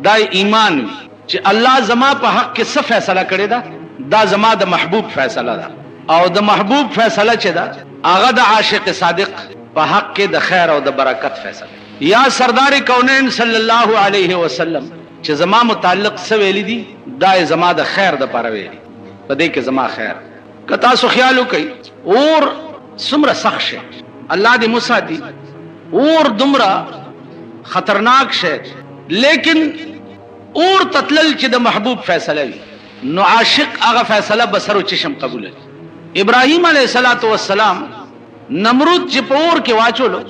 دا ایمان وي چې الله زما په حق کې څه فیصله کړې ده، دا زما د محبوب فیصله ده، او د محبوب فیصله چې ده هغه د عاشق صادق په حق کې د خیر او د برکت فیصله. یا سردار کونین صلی الله علیه وسلم چې زما متعلق څه ویلي دي دا زما د خیر د پاره ویلي، په دې کې زما خیر. که تاسو خیال وکړئ اور څومره سخت شي، الله دې مساتي، اور دومره خطرناک شي، لیکن اور تتلل چې د محبوب فیصله وي نو عاشق هغه فیصله بسر او چشم قبول کړي. ابراهیم علیه السلام نمرود چې په اور کې واچولو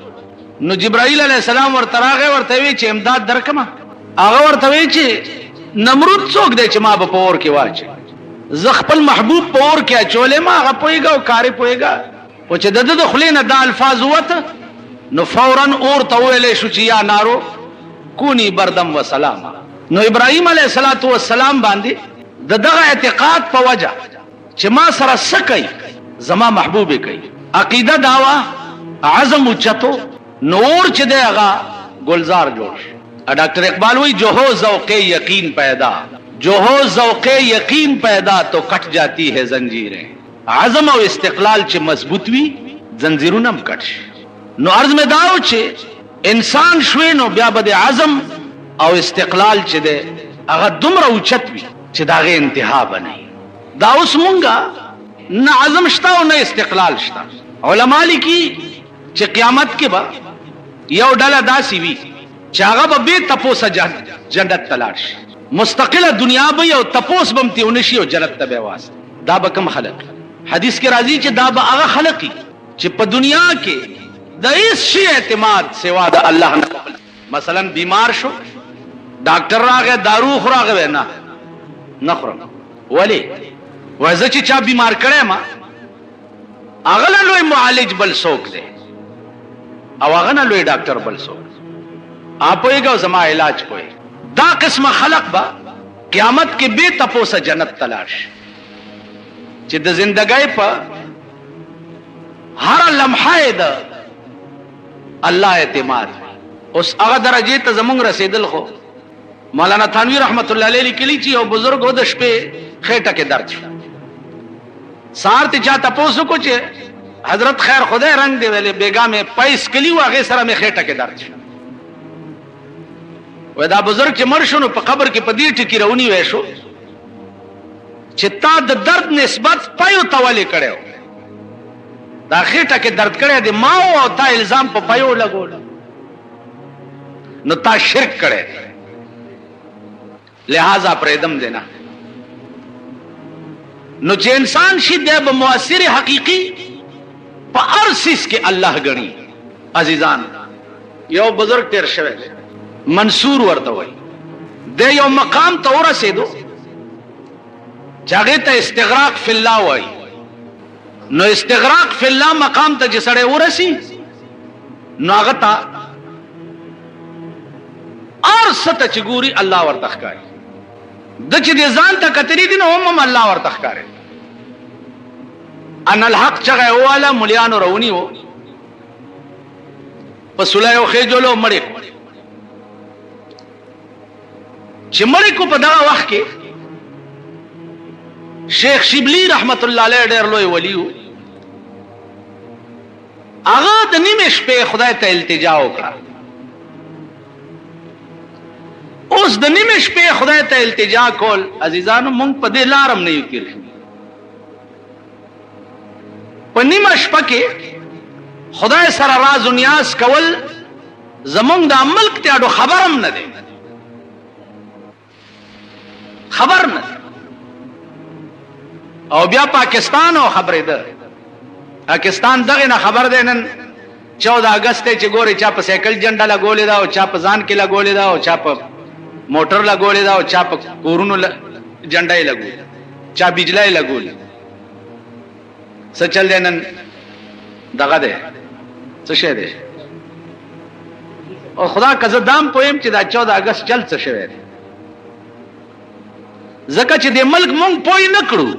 نو جبرائیل علیه السلام ورته راغی، ورته وی چې امداد درکمه. هغه ورته وی چې نمرود څوک دی چې ما په اور کې واچي، زه خپل محبوب په اور کې اچولې ما، هغه پوهېږه او کارې پوهېږه. او چې د ده د خولې نه دا الفاظ ووته نو فوراً اور ته وویلی شو چې یا نارو کونی بردم و سلاما. نو ابراهیم علیه السلام باندې د دغه اعتقاد په وجه چې ما سره څه کوي زما محبوب کوي، عقیده داوا عزم اوچتو، نو اور چې دی هغه گلزار جوړ شو. ڈاکٹر اقبال وی جو ہو ذوق یقین پیدا، جو ہو ذوق یقین پیدا تو کٹ جاتی ہے زنجیریں. عزم او استقلال چې مضبوط وي زنجیرونه هم کټ شي. نو عرض مې داو چې انسان شوی نو بیا به د عزم او استقلال چې دی هغه دومره اوچت وي چې د هغې انتها به نه وي. دا اوس مونږه نه عزم شته او نه استقلال شته. علما لیکي چې قیامت کې به یو ډله داسې وي چې هغه به بې تپوسه جنت ته لاړ شي، مستقله دنیا به یو تپوس به هم ترې ونه شي او جنت ته به یې واستي. دا به کوم خلق؟ حدیث کې راځي چې دا به هغه خلق وي چې په دنیا کې د هیڅ شي اعتماد سوا د الله نه. مثلا بیمار شو، ډاکټر راغی دارو خو راغی نه خورم. ولې؟ وایي زه چې چا بیمار کړی ما هغه نه لوی معالج بل څوک دی او هغه نه لوی ډاکټر بل څوک. پوهېږه او زما علاج پوهېږه. دا قسمه خلق به قیامت کې بې تپوسه جنت ته لاړ شي چې د زندګۍ په هره لمحه یې د الله اعتماد. اوس هغه درجې ته زمونږ رسېدل خو مولانا تھانوی رحمت الله علیه لیکلي چې یو بزرګ و د شپې خېټه کې درد شو، سهار ته چا تپوس وکړو چې حضرت خیر خدای رنگ دی ویلې بیګا مې پیس کلی و هغې سره مې خېټه کې درد شو. وای دا بزرګ چې مړ شو نو په قبر کې په دې ټکي رونی وی شو چې تا د درد نسبت پیو ته ولې کړی و، دا خېټه کې درد کړی دی ما او تا الزام په پیو لګول نو تا شرک کړی دی، لہذا پریدم دینا. نو چې انسان شي دی به مؤثر حقیقی په هر څیز کې الله ګڼي. عزیزان یو بزرګ تیر شوی منصور ورته وایي، د یو مقام ته ورسېدو چې هغې ته استغراق فی الله وایي. نو استغراق فی الله مقام ته چې سړی ورسي نو هغه ته هر څه ته چې ګوري الله ورته ښکاري، د چې د ځان ته کتلي دي نو هم الله ورته ښکاري. ان الحق چغه والا مليانو رونی وو په سولایو خېجولو مړی چې مړی کو په دغه وخت کې شیخ شبلی رحمت الله علیه ډېر لوی ولی و. هغه د نیمې شپې خدای ته التجا وکړه. اوس د نیمې شپې خدای ته التجا کول عزیزانو مونږ په دې لارم نه یو تیر شو. په نیمه شپه کې خدای سره راز و نیاز کول زمونږ د ملک ته اډو خبرم نه دی، خبر نه. او بیا پاکستان او خبرې ده، پاکستان دغه نه خبر دی نن 14 اگست چې ګوري چا په سایکل جنډه لګولې ده او چا په ځان کې لګولې ده او چا په موټر لګولې ده او چا په کورونو جنډه یې لګولې، چا بجلی یې لګولې. څه چل دی نن دغه دی څه شی دی او خدا که زه دام پویم چې دا 14 اگست چل څه شوی دی، ځکه چې د ملک مونږ پوی نه کړو،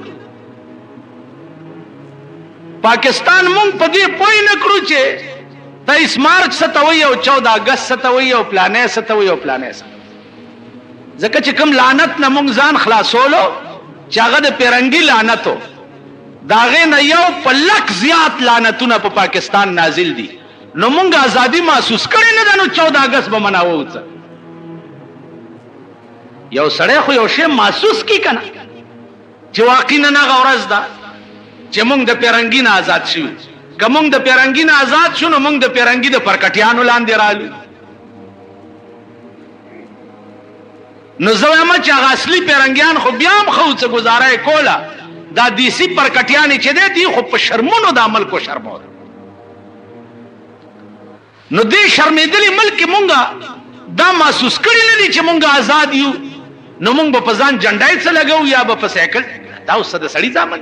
پاکستان مونږ په دې پوی نه کړو چې 23 مارچ څه ته وایي او 14 اگست څه ته وایي او پلانې څه ته وایي او پلانې څه. ځکه چې کوم لعنت نه مونږ ځان خلاصولو چې هغه د پیرنګي لعنتو د هغې نه یو په لک زیات لعنتونه په پاکستان نازل دي نو مونږ ازادي محسوس کړې نه ده نو 14 اګست به مناوو څه یو سړی خو یو شی محسوس کی کنه چې واقعا هغه ورځ ده چې مونږ د پیرنګي نه آزاد شو که مونږ د پیرنګي نه آزاد شو نو مونږ د پیرنګي د پرکټیانو لاندې رالو نو زه وایم چې هغه اصلي پیرنګیان خو بیا هم ښه څه ګزاره یې کوله دا دیسي پرکټیانې چې دی خو په شرمونو دا ملک وشرمول نو دې شرمېدلي ملک کې مونږ دا محسوس کړي نه دي چې مونږ آزاد یو نو مونږ به په ځان جنډای څه لګو یا به په سایکل دا اوس د سړي ځامن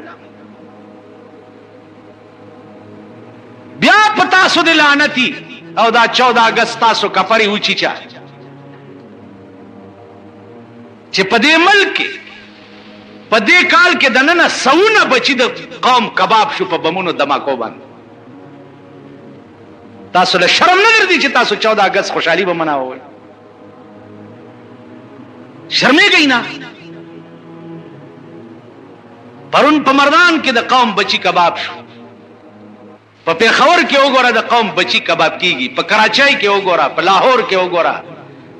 بیا په تاسو د لعنتي او دا 14 اګست تاسو کفرې وچیچا چې په دې ملک کې په دې کال کې د نن سونه بچی د قوم کباب شو په بمونو دماکو باندې تاسو له شرم نه درځي چې تاسو 14 اګست خوشحالي به مناوئ شرمېږئ نه پرون په مردان کې د قوم بچی کباب شو په پیښور کې وګوره د قوم بچی کباب کیږي په کراچۍ کې وګوره په لاهور کې وګوره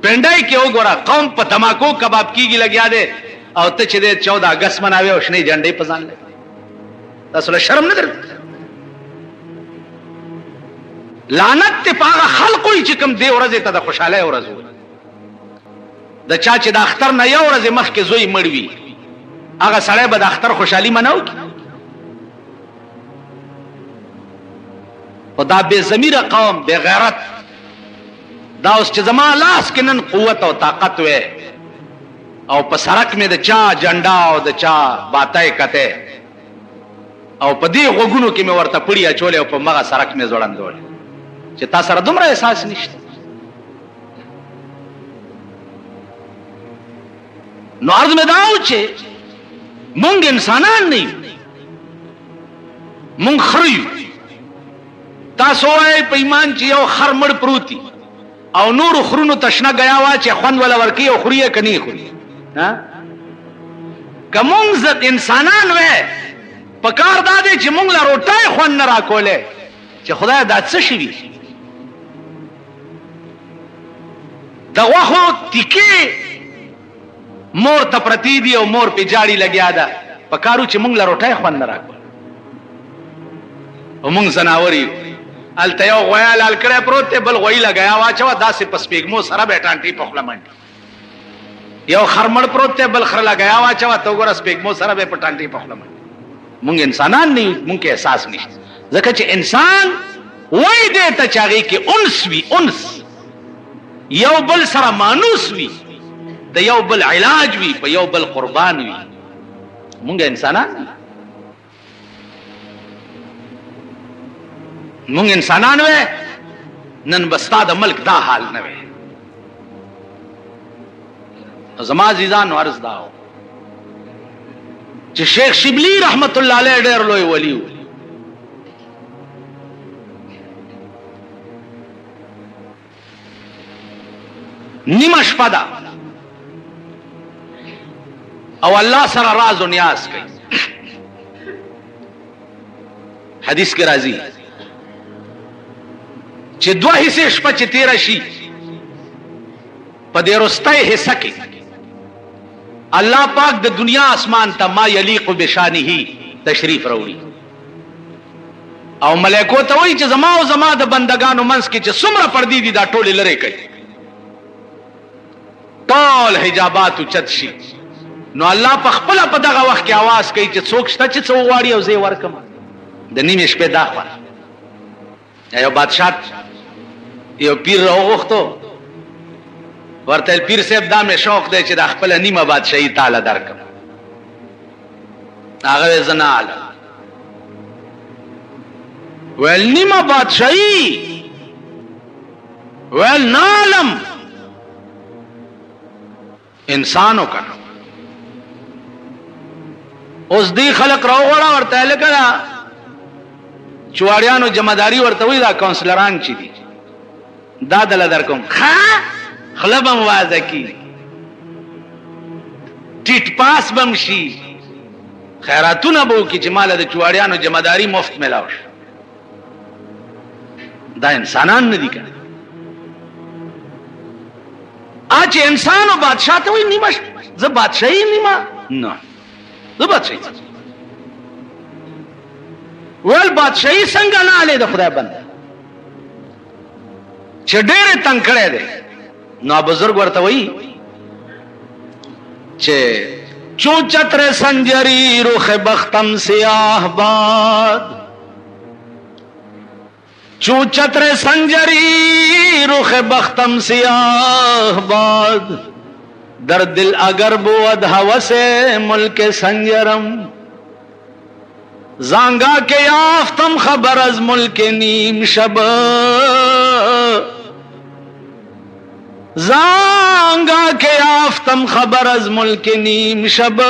پنډای کې وګوره قوم په تماکو کباب کیږي لګیا دی او ته چې د 14 اګست مناوي او شنه جنډې په ځان لګي تاسو له شرم نه درځي لعنت ته پاغه خلقو چې کوم دی ورځ ته د خوشاله ورځ د چا چې د اختر نه یو ورځ مخکې زوی مړوي هغه سړی به د اختر خوشحالي مناو او دا بے ضمیره قوم بے غیرت دا اوس چې زما لاس کې نن قوت او طاقت وې او په سرک مې د چا جنډا او د چا باتای کته او په دې غوګونو کې مې ورته پړی اچولې او په مغه سرک مې ځوړندول چې تاسو سره دومره احساس نشته نو عرض مې داو چې مونږ انسانان نه یو مونږ خریو تاسو وای په ایمان چې یو خر مړ پروتي او نور خرونو تشنه غیا وا چې خوند ولا ورکی او خوري کني خوري ها کوم ځت انسانان وې پکار دادې چې مونږ لا روټای خوند نه راکوله چې خدای دا څه شي دا واخو تیکي مور ته پرتی دی او مور په جاړي لګیا ده پکارو چې مونږ لا روټای خوند نه راکوله او مونږ زناوري الته یو غویال الکړه پروت بل غوی لګیا واچو داسې پسپېګمو سره بیٹانټي په خپلمنډ یو خرمړ پروت بل خر لګیا واچو ته ګور سپېګمو سره به پټانټي په خپلمنډ مونږ انسانان نه مونږ کې احساس نشته ځکه چې انسان وای دې ته چاغي کې انس وی انس یو بل سره مانوس وی د یو بل علاج وی په یو بل قربان وی مونږ انسانان مونږ انسانان وې نن بستا د ملک دا حال نه وې زما عزیزان عرض داو چې شیخ شبلی رحمت الله علیه ډېر لوی ولی و نیمه شپه ده او الله سره راز و نیاز کوي حدیث کې راځي چې دوه حصے شپه چې تیر شي په دې رستای حصہ کې الله پاک د دنیا اسمان ته ما یلیق بشانه تشریف راوړي او ملائکو ته وایي چې زما او زما د بندگانو منځ کې چې څومره پردي دي دا ټول لری کوي ټول حجابات اوچت شي نو الله په خپل په دغه وخت کې आवाज کوي چې څوک شته چې څو واړي او زه ورکم د نیمه شپې دا خو یو بادشاہ یو پیر راوغختو ورته پیر صاحب دا مې شوق دی چې د خپل نیمه بادشاہي تعالی درکم هغه زنال ول نیمه بادشاہي ول نالم انسانو کنه اوس دی خلق راوغړا ورته لګلا چواړیانو جمعداري ورته وی دا کونسلران چي دي دا دل درکم خلبم وازکی ټیټ پاس بمشي خیراتونه بو کی چې مال د چواړیانو جمعداري مفت ملاوش. دا انسانان نه دي کنه. اچ انسان او بادشاہ ته وي نیمه زه بادشاہي نیمه نه زه بادشاہي ول بادشاہي څنګه نه علي د خدای بنده چې ډېر تنگ کړي دي. نو بزرگ ورته وي چې چو چتر سنجری رخ بختم سیاہ باد چو چتر سنجری رخ بختم سیاہ باد در دل اگر بود ہوس ملک سنجرم زانگا کے یافتم خبر از ملک نیم شب زانگا کے یافتم خبر از ملک نیم شب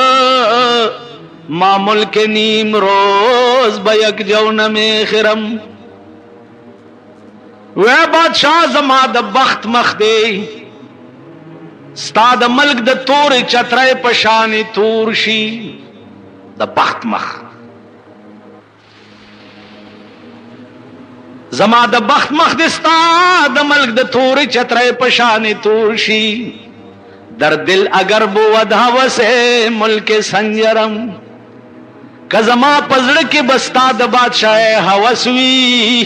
ما ملک نیم روز بیک جون میں خرم. وے بادشاہ زما د بخت مخ دے ستا د ملک د تور چترے پشانی تور شی د بخت مخ زما د بخت مخ دے ستا د ملک د تور چترے پشانی تور شی در دل اگر بود ہوس ملک سنجرم کزما پزړه کې بستا د بادشاہ ہوس وی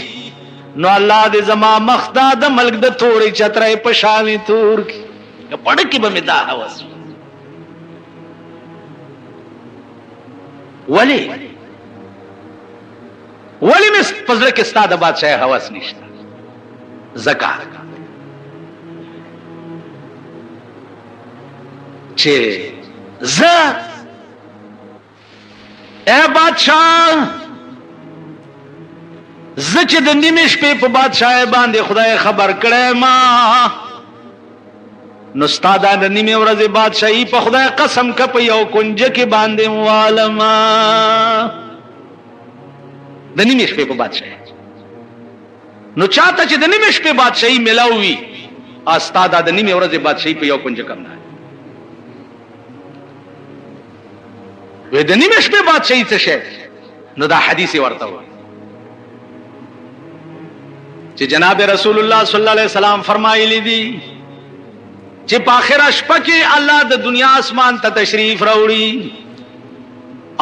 نو الله دې زما مخدا د ملک د تورې چترې پشانی تور کی پړ کی به مدا هوس ولی مس پزړه کې ستاد بادشاہ هوس نشته زکات چې ز اے بادشاہ زچ د نیمه شپې په بادشاہ باندې خدای خبر کړه ما نو ستاده د نیمه ورځې بادشاہي په خدای قسم کپ یو کنج کې باندې والما د نیمه شپې په بادشاہ نو چاته چې د نیمه شپې بادشاہي ملاوي استاده د نیمه ورځې بادشاہي په یو کنج کم نه وې د نیمه شپې بادشاہي څه شي نو دا حدیث ورته و چې جناب رسول الله صلی الله علیه وسلم فرمایلی دي چې په آخر شپه کې الله د دنیا اسمان ته تشریف راوړي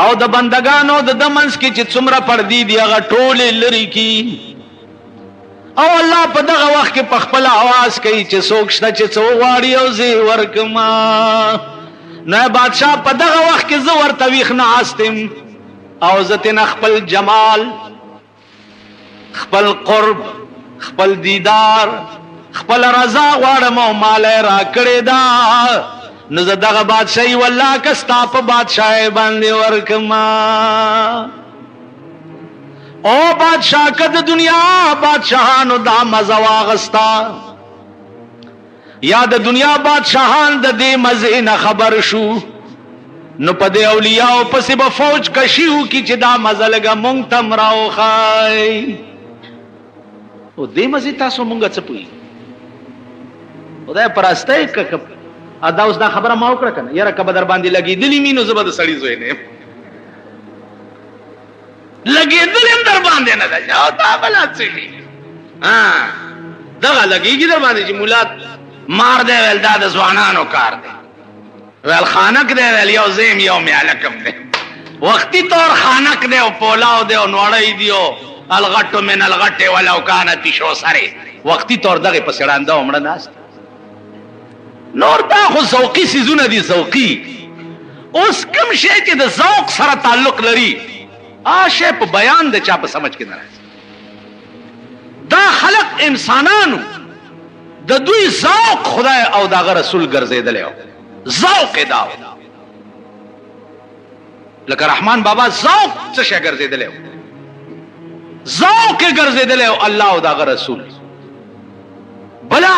او د بندگانو د دمنس کې چې څومره پردي دي هغه ټول لري کی او الله په دغه وخت کې په خپل आवाज کوي چې څوک شته چې څو واړی او زی ورکما نه بادشاہ په دغه وخت کې زو ورته ویخ نه استم او زته خپل جمال خپل قرب خپل دیدار خپل رضا غواړم او مال را کړی دا نو زه دغه بادشاہي والله کستا په بادشاہ باندې ورکما او بادشاہ کد دنیا بادشاہانو دا مزه واغستا یا د دنیا بادشاہان د دې مزه نه خبر شو نو په دې اولیاء او پسې به فوج کشیو کی چې دا مزه لګه مونږ تم راو خای او دې مزه تاسو مونږ څه پوي خدای پرسته ک ادا اوس دا خبره ما وکړه کنه یاره کبه در باندې لګېدلی مينو زبر سړی زوی نه لګېدل در باندې نه دا او دا بلا څه ها دا لګېږي در باندې چې مولا مار دی ول دا د ځوانانو کار دی ول خانک دی ول یو زم یو میالکم دی وختي تور خانک دی او پولاو دی او نوړی دیو الغټو من الغټه ولو كانت شو سره وختي تور دغه پسړانده عمره ناس نور دا خو ذوقي سيزونه دي ذوقي اوس کوم شی چې د ذوق سره تعلق لري آشه په بیان د چا په سمجھ کې نه راځي دا خلق انسانانو د دوی ذوق خدای او دغه رسول ګرځیدل ذوق دا لکه رحمان بابا ذوق څه شي ګرځیدل ذوق ګرځیدل الله او دغه رسول بلا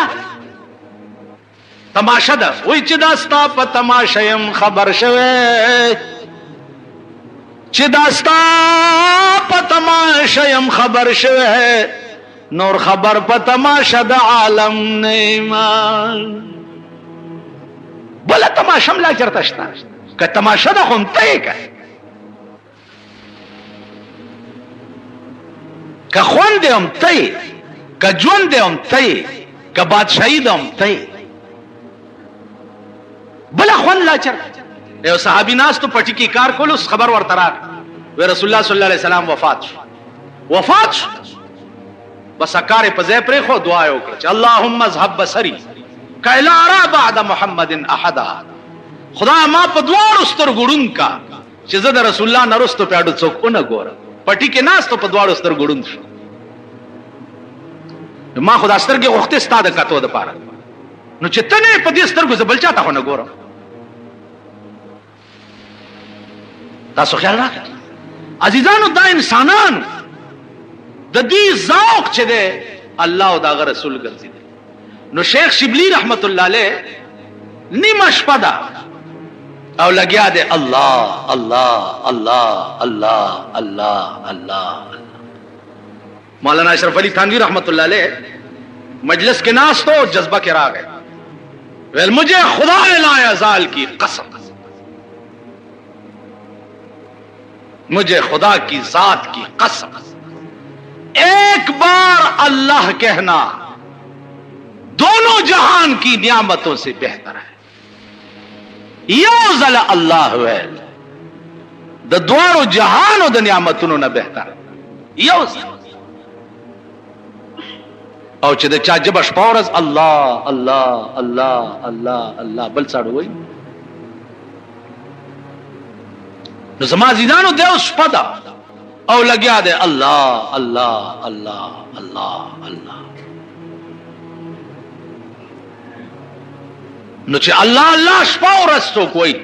تماشا ده وای چې دا ستا په تماشایم خبر شوه چې دا ستا په تماشایم خبر شوه نور خبر په تماشا د عالم نیمان بلا تماشا لا چرته شته که تماشه ده خو هم ته که که خوند دی هم ته که ژوند دی هم ته که بادشاهي ده هم ته بله خوند لا چرته یو صحابي ناستو پټي کې کار کولو خبر ورته راغی وی رسول الله صلی الله علیه وسلم وفات شو بس کار په ځای پرې خو دعا وکړه چې اللهم اذهب بصري کایلا ارى بعد محمد احدا خدای ما په دواړو سترګړون کا چې زه د رسول الله نه رستو پیاډو څوک نه ګورم پټي کې ناستو په دواړو سترګړون شو ما خدای سترګې وخته ستاده کاتو د پاره نو چې تنه په دې سترګو زبل چاته خو نه ګورم تاسو خیال راکړئ عزیزانو دا انسانان د دې ذوق چې ده الله او داغه رسول ګرځي نو شیخ شبلی رحمت الله علیه نیمه شپه ده او لګیا ده الله الله الله الله الله الله مولانا اشرف علی تھانوی رحمت اللہ علیہ مجلس کے ناس تو جذبہ کے راہ گئے ویل مجھے خدا لا یزال کی قسم مجھے خدا کی ذات کی قسم ایک بار اللہ کہنا دونوں جہان کی نعمتوں سے بہتر ہے یوزل اللہ ویل د دوارو جہانو د نعمتونو نه بہتر یوزل او چې د چا جبه شپه ورځ الله الله الله الله الله بل څاړو وای نو زما عزیزانو د اوس شپه ده او لګیا ده الله الله الله الله الله نو چې الله الله شپه ورځ څوک وای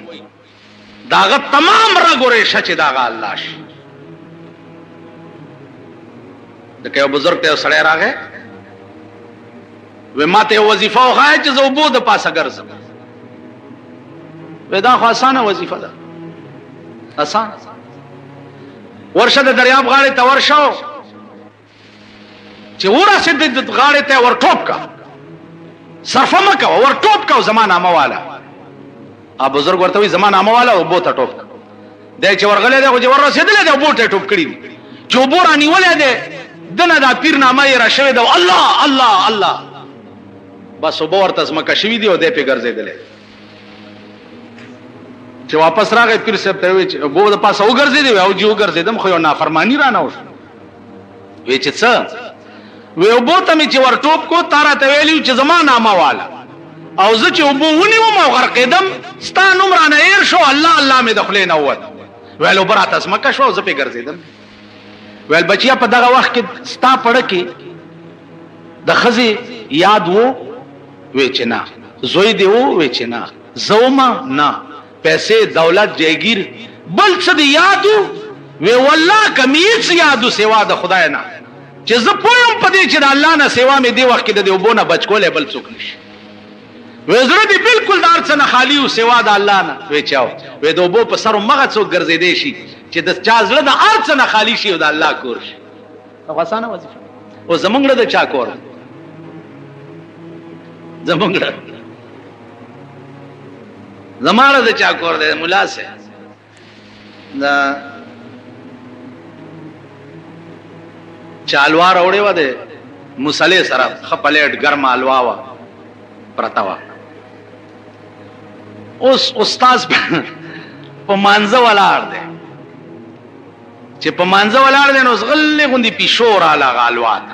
داغه تمام رګورې شچ داغه الله شي د کيو بزرګ ته سړی راغی و ما ته وظیفه وغای چې زه وبو د پاسه ګرځم ودا خو اسانه وظیفه ده اسان ورشه د دریاب غاړې ته ورشو چې ورسه د غاړې ته ور ټوپ کا صرفه مکه ور ټوپ کا زمانہ مواله ا بزرګ ورته وي زمانہ مواله او بوته ټوپ د چې ورغلې ده چې ور رسیدلې ده بوته ټوپ کړی چې وبور انیولې ده دنه دا پیر نامه یې را شوی ده الله الله الله بس وبو ورته زمکه شوی دی او دې په ګرځیدلې چې واپس راغی پیر صاحب ته وی چې وبو د پاسه وګرځیدي او جو ګرځیدم خو یو نافرمانی را نه وش وی چې څه وی وبو ته می چې ور ټوپ کو تارا ته ویلی چې زمانہ ما والا او زه چې وبو ونیوم او غرقیدم ستا نوم را نه ایر شو الله الله می دخلې نه ووت ویلو برات زمکه شو زه په ګرځیدم ویل بچیا په دغه وخت کې ستا پړه کې د خزي یاد وو وی چې نه زوی دی وو وی چې نه زوما نه پیسې دولت جایگیر بل څه دی یادو وی والله کمیڅ یادو سوا د خدای نه چې زه پوم پدې چې د الله نه سوا مې دی وخت کې د وبونه بچ کولې بل څوک نشي وی زړه دی بالکل دار څه نه خالی او سوا د الله نه وی چاو وی د وبو په سر مغه څوک ګرځېدې شي چې د چا زړه د ارڅ نه خالی شي او د الله کور شي افغانستان وظیفه او زمونږ د چا کور زمونږ زماره د چا کور دی مولا سه دا چالوار اورې و ده مصلی سره خپلېټ ګرم الوا وا پرتا وا اوس استاد په مانزه ولاړ دی چې په مانزه ولاړ دی نو زغلې غوندي پښور اعلی غالوات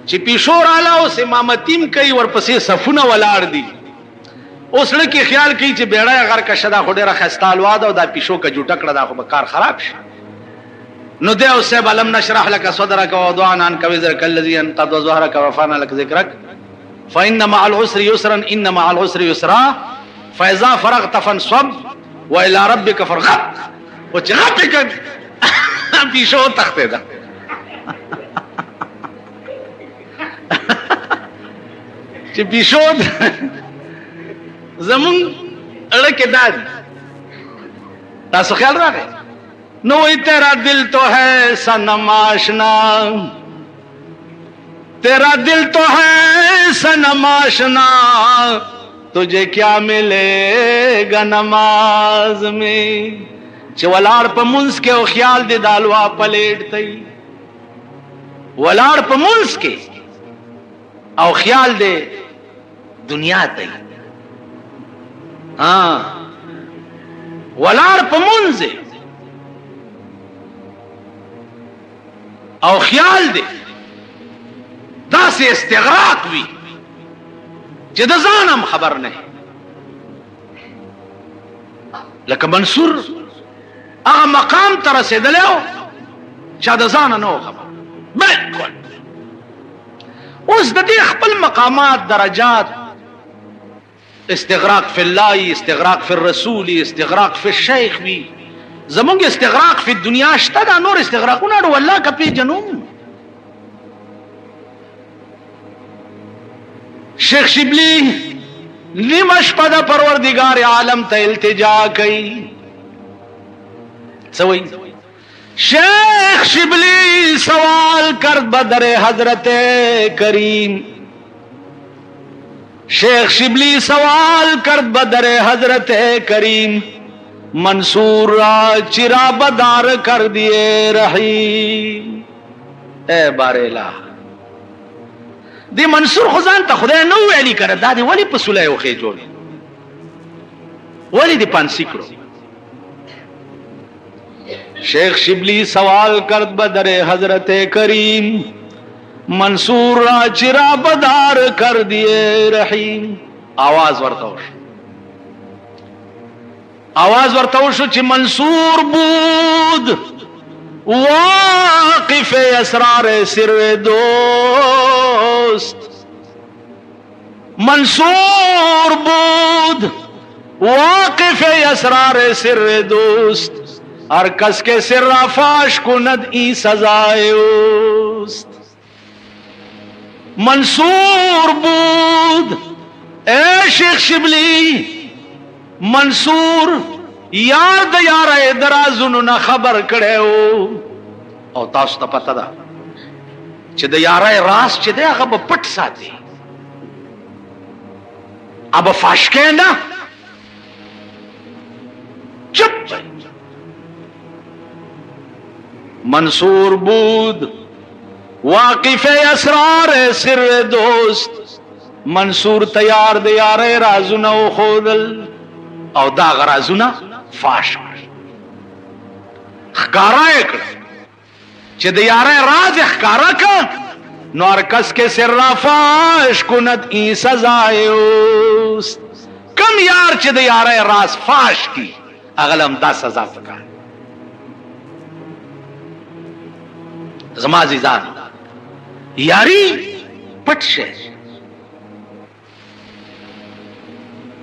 چې پښور اعلی اوس امامتیم کوي ورپسې صفونه ولاړ دي اوس لکه خیال کوي چې بیړای غر کا شدا خډه خستالوا دا د پښو کا جوټه کړه دا خو کار خراب شي نو ده اوسه بلم نشرح لك صدرك ووضعنا عنك وزرك الذي انقض ظهرك ورفعنا لك ذكرك فإن مع العسر يسرا إن مع العسر يسرا فإذا فرغت فانصب وإلى ربك فارغب وتغبك في شو تخته ده چې بيشود زمون اړه کې داد تاسو خیال راغی نو تیرا دل تو ہے صنم آشنا تیرا دل تو ہے صنم آشنا तुझे क्या मिलेगा नमाज में چې ولاړ په منځ کې او خیال دې دالوا پلیټ تئی ولاړ په منځ کې او خیال دې دنیا تئی ولاړ په منځ او خیال دې داسې استغراق وي چې د ځانم خبر نه لکه منصور هغه مقام ته رسېدلی و چې د ځانه نه و خبر بالکل. اوس د دې خپل مقامات درجات استغراق فی الله استغراق فی الرسول استغراق فی الشیخ وي زمونږ استغراق فی الدنیا شته دا نور استغراقونه اړو الله که پیژنو. شیخ شبلی نیمه شپه د پروردگار عالم ته التجا کوي سوئی شیخ شبلی سوال کرد بدر حضرت کریم شیخ شبلی سوال کرد بدر حضرت کریم منصور را چرا بدار کر دیے رحیم. اے بار الہ دی منصور خزان ته خدای نو ویلی کړه دا دی ولی په سولای وخې جوړ ولی دی پانسی کړو. شیخ شبلی سوال کرد بدر حضرت کریم منصور را چرا بدار کر دیے رحیم. آواز ورتاو شو چې منصور بود واقف اسرار سر دوست منصور بود واقف اسرار سر دوست ہر کس کے سر فاش کند ای سزائے اوست. منصور بود اے شیخ شبلی منصور یار د یار درازونو نه خبر کړو او تاسو ته پته ده چې د یارای راز چې دی هغه به پټ ساتي اب فاش کینا چپ. منصور بود واقف اسرار سر دوست منصور تیار د یارای رازونه خودل او دا غرازونه فاش خکارا کړ چې د یارای راز خکارا کړ نو هر کس کې سر فاش کند ای سزائے اوست. کم یار چې د یارای راز فاش کی اغلم دا سزا پکار. زما عزیزان یاری پټ شه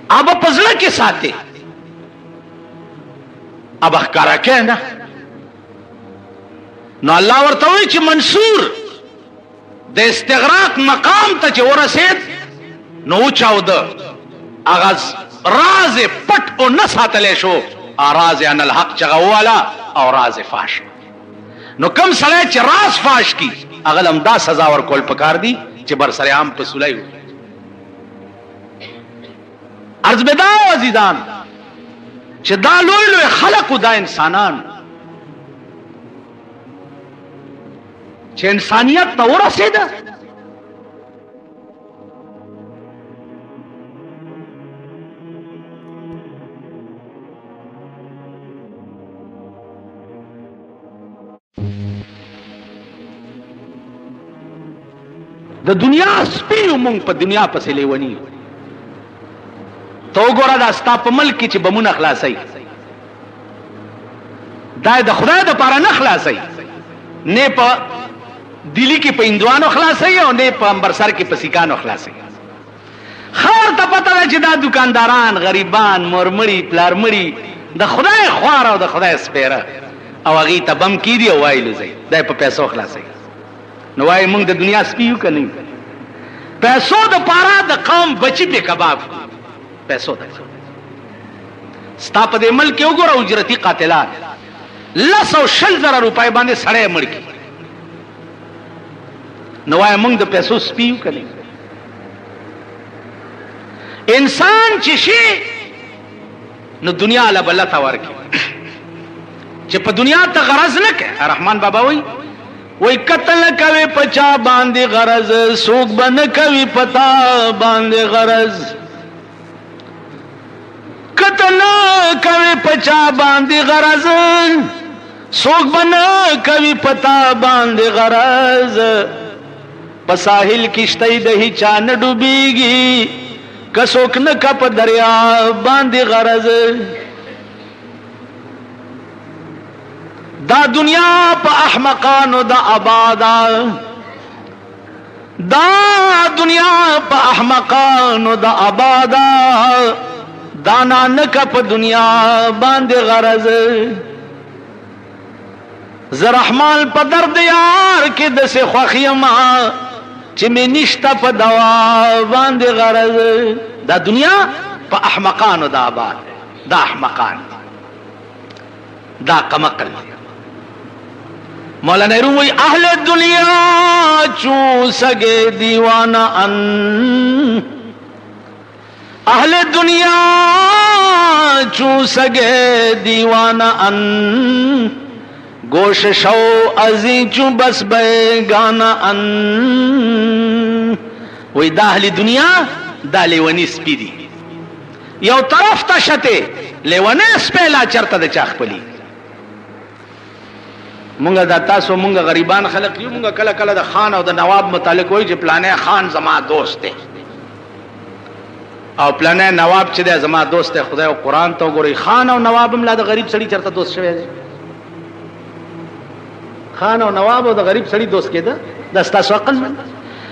اب پزړه کې ساتي اب اخکارا کېنه نو الله ورته وی چې منصور د استغراق مقام ته چې ورسید نو چاود اغاز راز پټ او نه ساتلې شو راز ان الحق چغوالا او راز فاش نو کم سړی چې راز فاش کی اغلم دا سزا ورکول پکار دی چې بر سره عام په سولای عرض بداو عزیزان چې دا لوی لوی خلق دا انسانان چې انسانیت ته ورسېده د دنیا سپیو مونږ په دنیا پسې لیونی تو ګوره دا ستا په ملک کې چې بمونه خلاصي دا د خدای د پاره نه خلاصي نه په دلی کې په اندوانو خلاصي او نه په امبرسر کې په سیکانو خلاصي. خیر ته پته ده چې دا دکانداران غریبان مورمړي پلارمړي د خدای خوار او د خدای سپیره او هغه ته بم کیدی او وایلو زي دا په پیسو خلاصي نو وای موږ د دنیا سپیو کني پیسو د پاره د قوم بچی په کباب پیسو ده ستا په دې ملک یو ګور اجرتی قاتلان 160,000 روپۍ باندې سړی مړ کی نو وای موږ د پیسو سپیو کني انسان چې شي نو دنیا له بلته ورکی چې په دنیا ته غرض نه کوي. رحمان بابا وای قتل کوي پچا باندې غرض سوق بن کوي پتا باندې غرض قتل کوي پچا باندې غرض سوق بن کوي پتا باندې غرض په ساحل کشته د هیچا نه ډوبېږي کڅوک نه کپ دریا باندې غرض. دا دنیا په احمقانو دا آبادا دا دنیا په احمقانو دا آبادا دانا نکا په دنیا باندې غرض. زرحمال په درد یار کې د سه خوخیما چې می نشتا په دوا باندې غرض. دا دنیا په احمقانو دا آباد دا احمقان دا قمقل. مولانا روم وی اہل دنیا چو سگے دیوانا ان اہل دنیا چو سگے دیوانا ان گوش شو ازی چو بس بے گانا ان. وی دا اہل دنیا دا لیونی سپی دی یو طرف تا شتے لیونی سپیلا چرتا دا چاخ پلی. مونږه دا تاسو مونږه غریبان خلق یو مونږه کله کله د خان او د نواب متعلق وای چې پلانې خان زما دوست دی او پلانې نواب چې دی زما دوست دی. خدای او قران ته وګورئ خان او نواب هم لا د غریب سړي چرته دوست شوی دی. خان او نواب او د غریب سړي دوست کېده دا ستاسو عقل نه.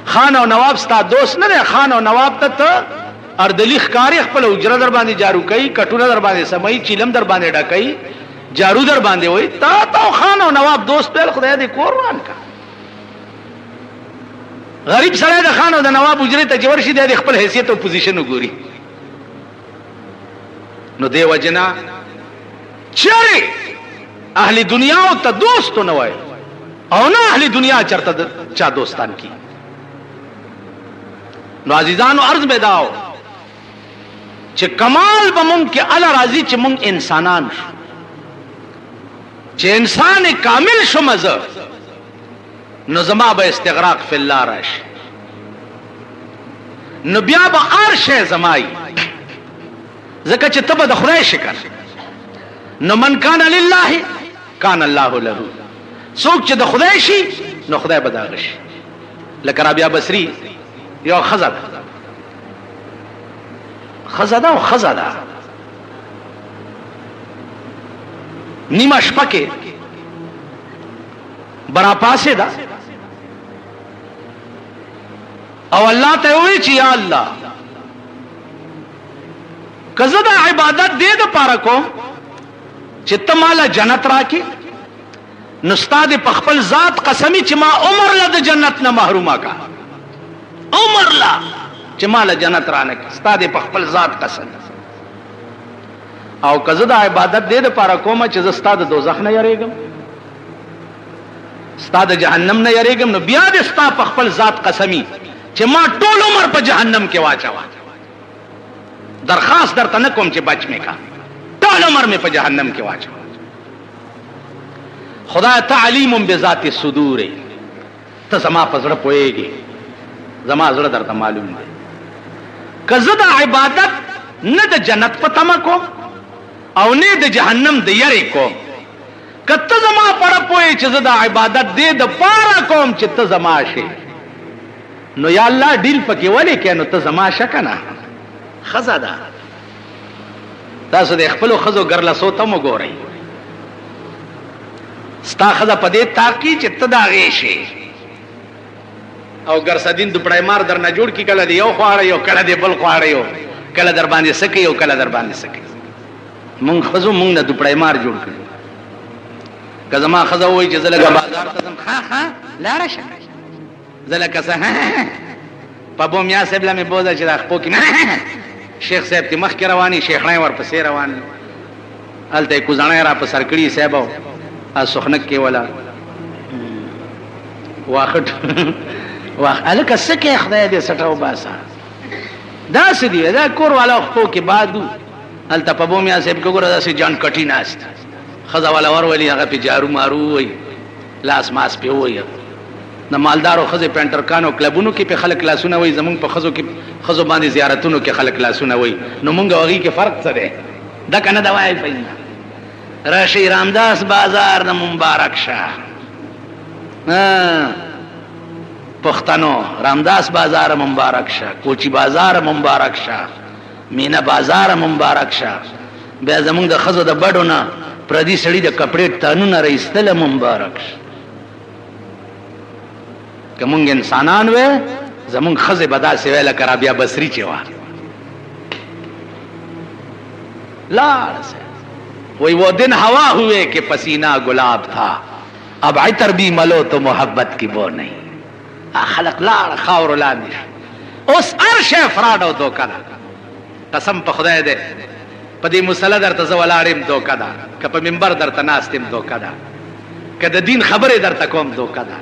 خان او نواب ستا دوست نه دی. خان او نواب ته اردلی ښکاری خپل اجره در باندې جارو کوي کټونه در باندې سمای چیلم در باندې ډکای جارو در باندې وای تا خان او نواب دوست په خدای دې قربان کا. غریب سره د خان او د نواب اجره ته جوړ شي د خپل حیثیت او پوزیشن وګوري. نو دی وجنا چری اهل دنیا او ته دوست نه وای او نه اهل دنیا چرته چا دوستان کی. نو عزیزانو عرض بداو چې کمال به مونږ کې الله راضي چې مونږ انسانان شو چې انسان کامل شو مزه نو زما به استغراق فی الله راشي نو بیا به ارشه زمای ځکه چې تبه د خدای شکر نو من کان لله کان الله له. څوک چې د خدای شي نو خدای به داغ شي. لکه رابعه بصری یو خزدا او خزدا نیمه شپه کې برا پاسه دا او الله ته وی چې یا الله کزه دا عبادت دې د پاره کوم چې ته مال جنت راکې نو استاد په خپل ذات قسمی چې ما عمر له د جنت نه محرومه کا عمر لا چې مال جنت رانه کې استاد په خپل ذات قسم او کزه دا عبادت دې د پاره کوم چې زه استاد دوزخ نه یریږم استاد جهنم نه یریږم نو بیا دې ستا په خپل ذات قسمی چې ما ټول عمر په جهنم کې واچوا درخواست درته نه کوم چې بچ مې کا ټول عمر مې په جهنم کې واچوا. خدای تعلیم بذات الصدور ته زما په زړه پوهېږي زما زړه درته معلوم دی. کزه دا عبادت نه د جنت په تمه کوم او نه د جهنم د یری کوم کته زما پر پوهې چې زه دا عبادت دې د پاره کوم چې ته زما شي نو یا الله ډیل پکې ولې کینو ته زما شکنه خزاده تاسو د خپل خزو ګرلسو ته مو ګورئ ستا خزه په دې تاکي چې ته دا غېشي او ګرسدین د پړایمار در نه جوړ کی کله دی یو خواړه یو کله دی بل خواړه یو کله در باندې سکی یو کله در باندې سکی مونږ خزو مونږ نه د پړایمار جوړ کړو کزما خزه وای چې زلګه بازار ته ها لاره شه زلګه سه په بومیا صاحب لمه بوزا چې د خپل کې شیخ صاحب ته مخ کې رواني شیخ نه ور پسې روان الته کو ځانه را په سرکړی صاحب او سخنک کې ولا واخټ الکه سکه خدای دې سټاو باسا دا سدی دا کور والا خو کې بادو الته په بومیا صاحب کو ګره داسې جان کټی ناست خزا والا ور ولی هغه په جارو مارو وای لاس ماس په وای د مالدارو خزه پینټر کانو کلبونو کې په خلک لاسونه وای زمونږ په خزو کې خزو باندې زیارتونو کې خلک لاسونه وای نو مونږ هغه کې فرق څه دی دا کنه دا وای په راشي رامداس بازار د مبارک شاه پښتنو رامداس بازار مبارک شاه کوچی بازار مبارک شاه مینا بازار مبارک شاه بیا زمونږ د خزو د بډو نه پردي سړي د کپڑے تانونه رئیستله مبارک شاه کومنګ انسانان وې زمونږ خزه بدا سوي لکه رابعه بصري چې وا لا وہی وہ دن ہوا ہوئے کہ پسینہ گلاب تھا اب عطر بھی ملو تو محبت کی وہ نہیں خلق لاړ خاور لاندې اوس عرش افراد او دوکا دا قسم په خدای دې په دې مصلی درته زه ولاړم دوکا دا که په منبر درته ناستم دوکا دا که د دین خبرې درته کوم دوکا دا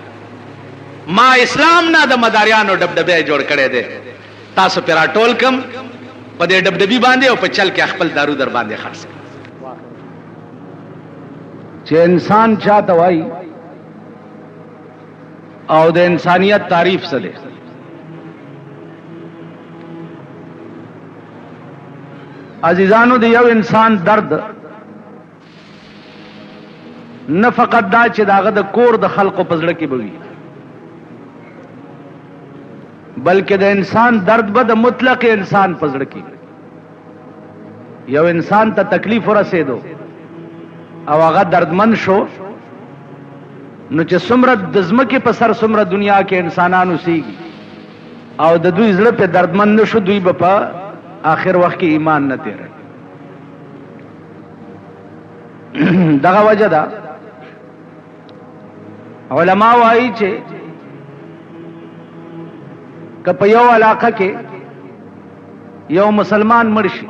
ما اسلام نه د مداریانو ډبډبې جوړ کړي دي تاسو پیرا ټول کم په دې ډبډبې باندې او په چل کې خپل دارو در باندې خرڅ چې انسان چاته وای او د انسانیت تعریف څه دی عزیزانو د یو انسان درد نه فقط دا چې داغه د کور د خلقو په زړه کې بوي بلکې د انسان درد به د مطلق انسان په زړه کې یو انسان ته تکلیف ورسېدو او هغه دردمن شو نو چې څومره د ځمکې په سر څومره دنیا کې انسانان اوسېږي او د دوی زړه په دردمن نشو دوی به په آخر وخت کې ایمان نه تیروي دغه وجه ده علما وایي چې که په یو علاقه کې یو مسلمان مړ شي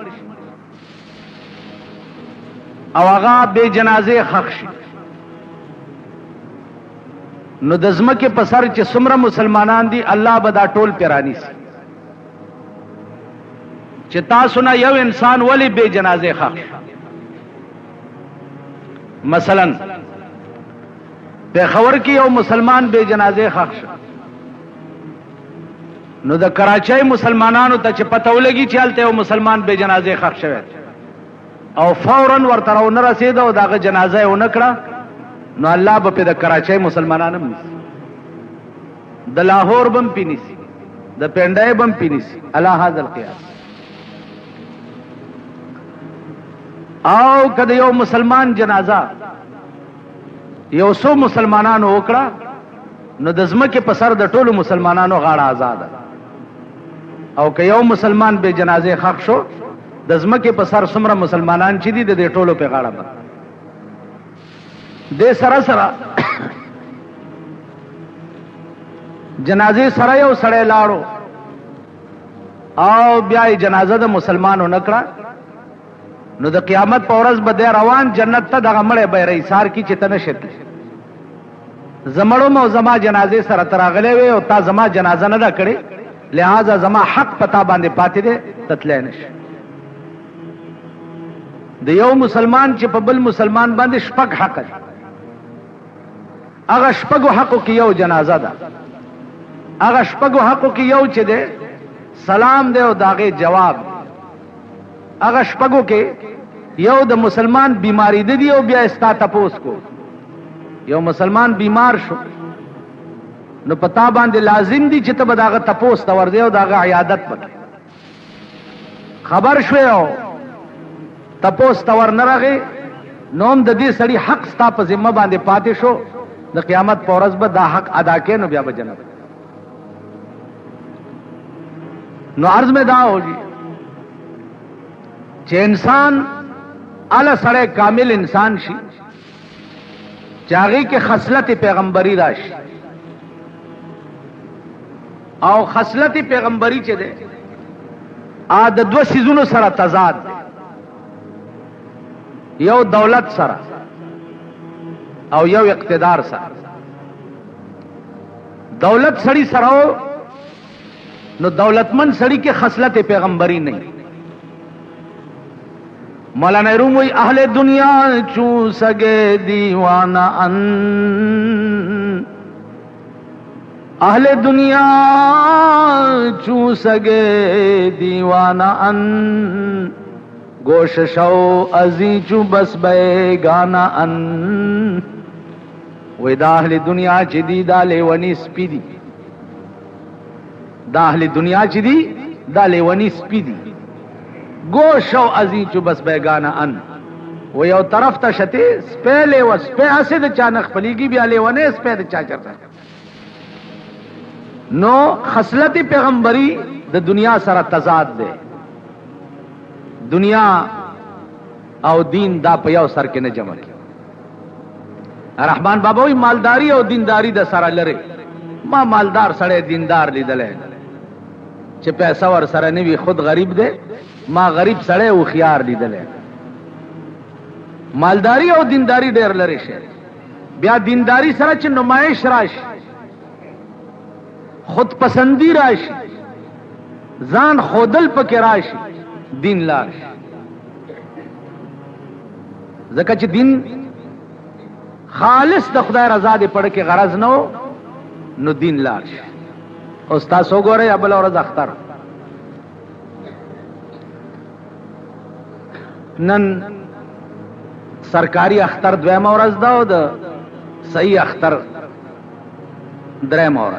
او هغه بے جنازه خښ شي نو د ځمکې په سر چې څومره مسلمانان دي الله به دا ټول پیرانیسي چې تاسو نه یو انسان ولی بے جنازه خښ مثلا پیښور کې یو مسلمان بے جنازه خښ نو د کراچۍ مسلمانانو ته چې پته ولګي چې هلته یو مسلمان بے جنازه خښ شوی او فوراً ورته راونه رسېده او دغه جنازه یې ونه کړه نو الله به د کراچۍ مسلمانان هم نیسي د لاهور بم پی نیسي د پنډای بم پی نیسي الله هذا القياس او کله یو مسلمان جنازه یو څو مسلمانانو وکړه نو د ځمکې په سر د ټولو مسلمانانو غاړه آزاد او که یو مسلمان به جنازه خښ شو د ځمکې په سر څومره مسلمانان چې دي د دې ټولو په غاړه به دې سره سره جنازې سره یو سړی لاړو او بیا یې جنازه د مسلمانو نه کړه نو د قیامت په ورځ به دی روان جنت ته دغه مړی به یې ایثار کړي چې ته نشې تللی زمړم او زما جنازې سره ته راغلی وې او تا زما جنازه نه ده کړې لہذا زما حق په تا باندې پاتې دی ته تلی نشې د یو مسلمان چې په بل مسلمان باندې شپږ حق دی هغه شپږو حقو کې یو جنازه ده هغه شپږو حقو کې یو چې دی سلام دی او د هغې جواب هغه شپږو کې یو د مسلمان بیماری دی او بیا ستا تپوس کو یو مسلمان بیمار شو نو پتا باندې لازم دی چې ته به د هغه تپوس ته ورځې او د هغه عیادت وکړې خبر شوې او تپوس ته ور نه راغې نو هم د دې سړي حق ستا په ذمه باندې پاتې شو د قیامت په ورځ به دا حق ادا کړې نو بیا به جنت نو عرض میں دا ہوگی چې انسان اعلی سړی کامل انسان شي چاغي کې خصلت پیغمبري راشي او خصلت پیغمبري چې ده ا د دوه سيزونو سره تضاد ده یو دولت سره او یو اقتدار سره دولت سړی سره नो दौलतमंद सड़ी के खसलत पैगंबरी नहीं। मौलाना रूम वही अहले दुनिया चू सगे दीवाना अन, अहले दुनिया चू सगे दीवाना अन, गोश शो अजी चू बस बे गाना अन। वे दाहले दुनिया चिदी दाले वनी स्पीदी, दाहले दुनिया चिदी दाले वनी स्पीदी, गोशो अजी चू बस बे गाना अन। वो यो तरफ तशते स्पेले व स्पे असिद चानक फलीगी भी आले वने स्पे चा चरता नो खसलती पैगंबरी द दुनिया सरा तजाद दे। दुनिया और दीन दा पयाव सर के न जमा के रहमान बाबा मालदारी और दीनदारी द सारा लरे। मां मालदार सड़े दीनदार लीदले चे पैसा और सरा ने भी खुद गरीब दे, मां गरीब सड़े उखियार लीदले। मालदारी और दीनदारी डेर लरे शे ब्या दीनदारी सरा चे नुमाइश राश, खुद पसंदी राश, जान खोदल पके राश, दीन लाश। जका चे दीन खालिस द खुदा रजा दे पढ़ के गरज नो नो दीन लाश। उस्ताद सो गोरे अबल और अख्तर नन सरकारी अख्तर द्वैम और दा द सही अख्तर द्रैम और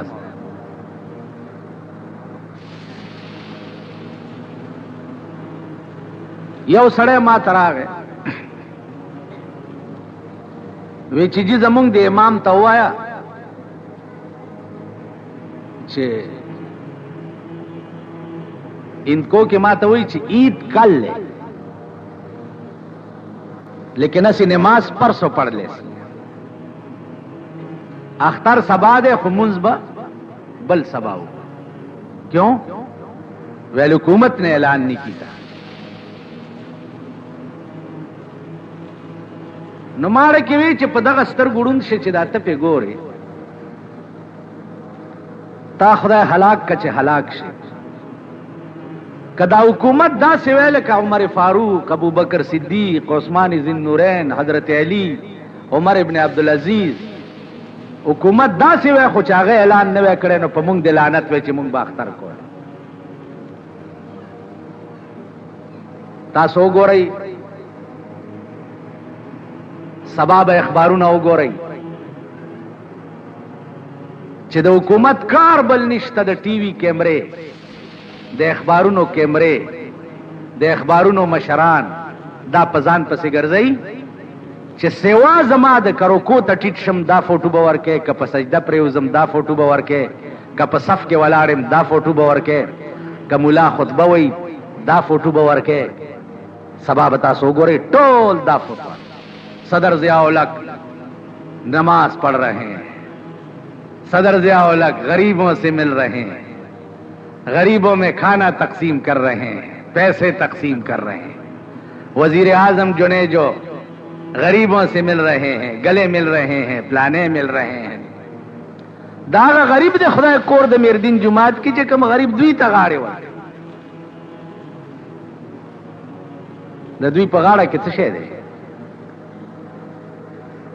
यो सड़े मा तरा गए वे चीजी जमुंग दे इमाम तो आया चे इनको के मात हुई चे ईद कल ले, लेकिन असी नमाज परसों पढ़ ले। अख्तर सबा दे खुमुंजबा बल सबाऊ क्यों वैल हुकूमत ने ऐलान नहीं किया। नुमाड़ के वे चे पदग अस्तर गुड़ुन से चिदाते पे गोरे ता खुदा हलाक कचे हलाक से कदा हुकूमत दा सिवेल का उमर फारूक, अबू बकर सिद्दीक, उस्मान जिन नूरैन, हजरत अली, उमर इब्न अब्दुल अजीज हुकूमत दा सिवे खुचागे ऐलान नवे करे नो पमुंग दिलानत वे चिमुंग बाख्तर को ता सो गो रही सबाब अखबारू ना गो रही चे द हुकूमत कार बल निश्ता द टीवी कैमरे द अखबारू नो कैमरे द अखबारू नो मशरान दा पजान पसे गर्जई चे सेवा जमा द करो को तटिटशम दा फोटो बवर के कप सजदा प्रेउजम दा फोटो बवर के कप सफ के वलाड़म दा फोटो बवर के कमुला खुतबा वही दा फोटो बवर के सबा बता सो गोरे टोल दा फोटो सदर ज़िया-उल-हक नमाज पढ़ रहे हैं, सदर ज़िया-उल-हक गरीबों से मिल रहे हैं, गरीबों में खाना तकसीम कर रहे हैं, पैसे तकसीम कर रहे हैं। वजीर आजम जुने जो गरीबों से मिल रहे हैं, गले मिल रहे हैं, प्लाने मिल रहे हैं। दागा गरीब दे खुदा कोर दे मेरे दिन जुमात की कम गरीब दुई तगाड़े वाले दुई पगाड़ा कित शे दे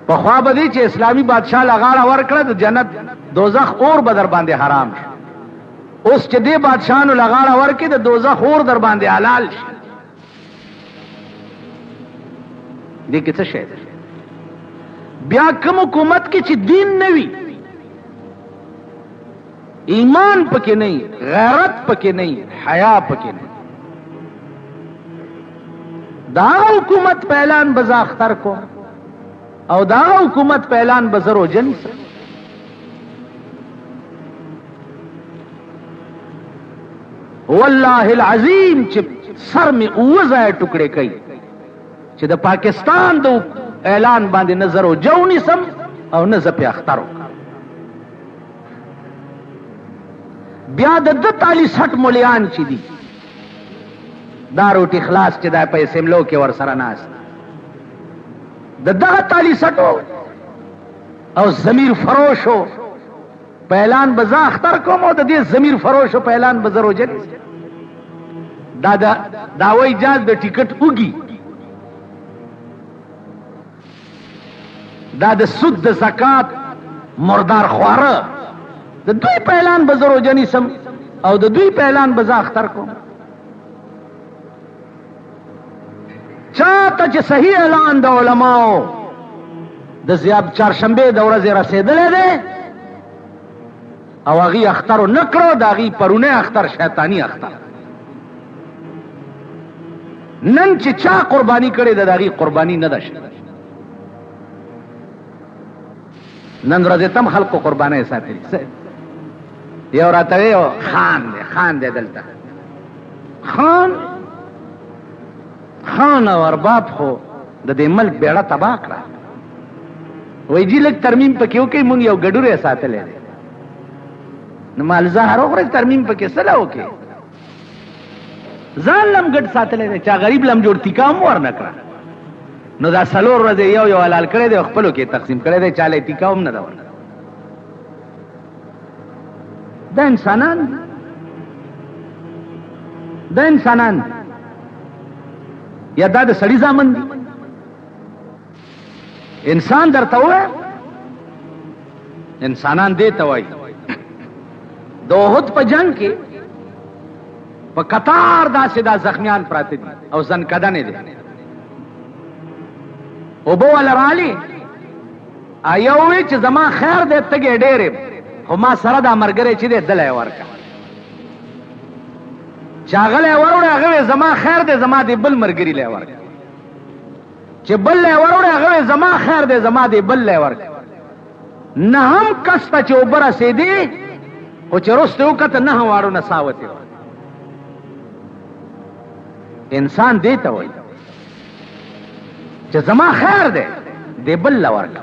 पख्वा बदी चे इस्लामी बादशाह लगाड़ा वर्कड़ा तो जन्नत दोजख और बदर बांधे हराम उस चे दे बादशाह नु लगाड़ा वर्के तो दोजख और दर बांधे हलाल दे कित शे दे ब्या कम हुकूमत की ची दीन नवी ईमान पके नहीं, गैरत पके नहीं, हया पके नहीं। दागा हुकूमत पहलान बजाख्तर को और दागा हुकूमत पहलान बजरो जन से वल्लाहिल अजीम चिप सर में उवज़ाए टुकड़े कई चे द पाकिस्तान दो ऐलान बांधे नजरो जौनी सम और नजर पे अख्तरो ब्याद ताली सट मुलियान ची दी दारोटी खलास चिदा पैसे लो के वर सरनास ददा ताली सटो और जमीर फरोश हो په اعلان به زه اختر کوم او د دې ضمیر فروشو په اعلان به زه روژه نیسم. دا وایي جاز د ټیکټ وږي، دا د سود د زکات مردار خواره، د دوی په اعلان به زه روژه نیسم او د دوی په اعلان به زه اختر کوم. چاته چې صحیح اعلان د علماو د چهارشنبې د ورځې رسېدلی دی او هغې اختر نه کړو، د هغې پرونی اختر شیطاني اختر. نن چې چا قرباني کړې ده د هغې قرباني نه ده شوې. نن ورځې تم خلقو قربانۍ ساتلي. یو راته وی خان دی دلته خان او ارباب خو د دې ملک بیړه تباه کړه. وایي جي لږ ترمیم پکې وکړئ، مونږ یو ګډوری ساتلی دی. نو مالزه هر ورځ ترمیم پکې څه وکړي؟ ځان لم ګډ ساتلی دی، چا غریب لم جوړ تیکا هم ورنه کړه. نو دا 4 ورځې یو حلال کړی دی او خپلو کې تقسیم کړی دی، چاله یې تیکا هم نه ده ورکړه. دا انسانان یا دا د سړي زامن دي؟ انسان درته ووایه، انسانان دې ته وایي. د احد په جنگ کې په قطار داسې دا زخمیان پراته دي او زنکدنې دي. اوبه والا رالي یو وی چې زما خیر دی تګې ډېرې، خو ما سره دا ملګری چې دی دلی یې ورکړه. چې هغه لی وروړی هغه وی زما خیر دی زما دې بل ملګري لی ورکړه. چې بل لی وروړی هغه وی زما خیر دی زما دې بل لی ورکړه. نه هم کس ته چې اوبه رسېدې، خو چې رسته وکته 9 واړو نه ساوتې وه. انسان دې ته وایي چې زما خیر دی دې بل له ورکړه.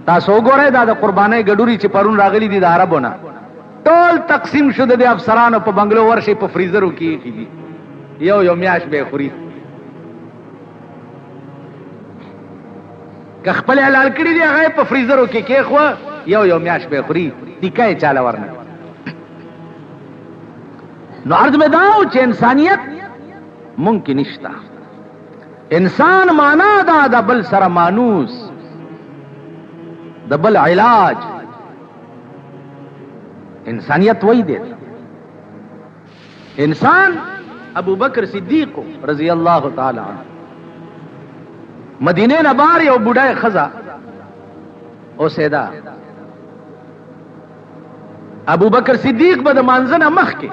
تاسو وګورئ دا د قربانۍ ګډوري چې پرون راغلي دي د عربو نه، ټول تقسیم شو د دې افسرانو په بنګلو ورشي په فریزرو کې ایښي دي، یو میاشت به یې خوري. که خپل حلال کړي دي هغه په فریزرو کې کېښوه، یو میاشت به یې خوري، تیکه یې چاله ورنه. نو عرض مې دا و چې انسانیت مونږ کې نشته. انسان معنا دا د بل سره مانوس، د بل علاج. انسانیت وही دی. انسان ابو بکر صدیق رضی اللہ تعالی عنہ مدینه نه بار یو بوډای خزا او سیدا ابو بکر صدیق به د مانځنه مخ کې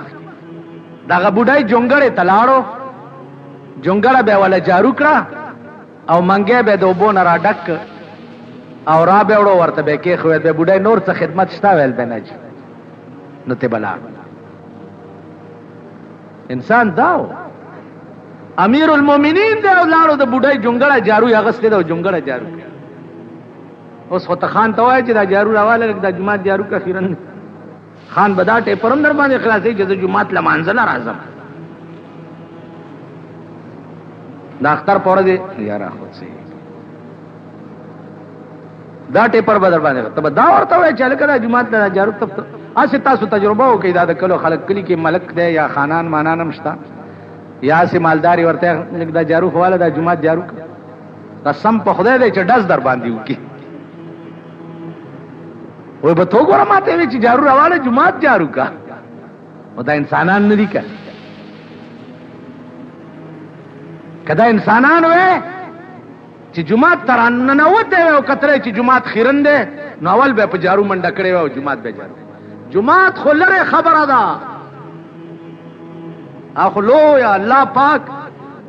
دغه بوډای جونګړې تلاړو، جونګړه به ولا جارو کړه او منګه به د وبو نه را ډک او را به وړو ورته به کې خو به بوډای نور څه خدمت شتا ویل به نه جي. نو ته بلا انسان داو امیر المؤمنین دی او لاړو د بوډای جونګړه جارو یې اغستې ده او جونګړه جارو. اوس خو ته خان ته وایي چې دا جارو راواله دا جماعت جارو کا خیرن خان بدا ټیپرم در باندې خلاصې چې د جماعت لمانځله راځم. دا اختر پوره دی یاره خود سي دا ټیپر بدر باندې ته دا ورته وایي چې لکه دا جماعت نه جارو ته اسه تاسو تجربه وکړئ. دا د کلو خلک کلی کې ملک دی یا خانان مانان هم شته یا سي مالداري ورته لکه دا جارو خواله دا جماعت جارو قسم په خدای دی چې ډز در باندې وکړي. وای به تو ګوره ماته وی چې جارو راواله جماعت جارو کا او دا انسانان نه دي. کدا انسانان وې چې جماعت ترانه نه وته او کتره چې جماعت خیرن ده نو اول به په جارو منډه کړي او جماعت به جارو. جماعت خلره خبره ده اخلو یا الله پاک